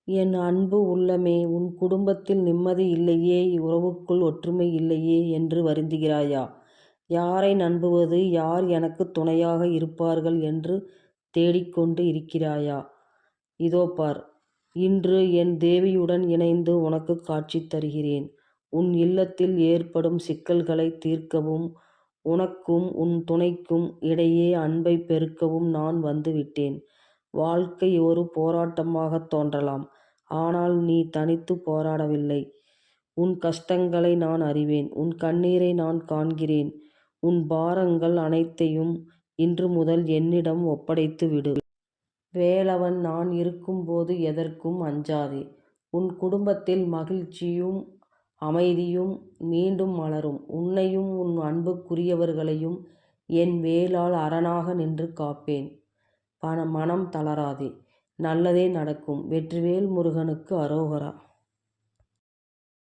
என் அன்பு உள்ளமே, உன் குடும்பத்தில் நிம்மதி இல்லையே, உறவுக்குள் ஒற்றுமை இல்லையே என்று வருந்துகிறாயா? யாரை நம்புவது, யார் எனக்கு துணையாக இருப்பார்கள் என்று தேடிக்கொண்டு இருக்கிறாயா? இதோ பார், இன்று என் தேவியுடன் இணைந்து உனக்கு காட்சி தருகிறேன். உன் இல்லத்தில் ஏற்படும் சிக்கல்களை தீர்க்கவும், உனக்கும் உன் துணைக்கும் இடையே அன்பை பெருக்கவும் நான் வந்துவிட்டேன். வாழ்க்கை ஒரு போராட்டமாகத் தோன்றலாம். ஆனால் நீ தனித்து போராடவில்லை. உன் கஷ்டங்களை நான் அறிவேன். உன் கண்ணீரை நான் காண்கிறேன். உன் பாரங்கள் அனைத்தையும் இன்று முதல் என்னிடம் ஒப்படைத்து விடு. வேலவன் நான் இருக்கும்போது எதற்கும் அஞ்சாதே. உன் குடும்பத்தில் மகிழ்ச்சியும் அமைதியும் மீண்டும் மலரும். உன்னையும் உன் அன்புக்குரியவர்களையும் என் வேலால் அரணாக நின்று காப்பேன். மனம் தளராதே. நல்லதே நடக்கும். வெற்றிவேல் முருகனுக்கு அரோகரா.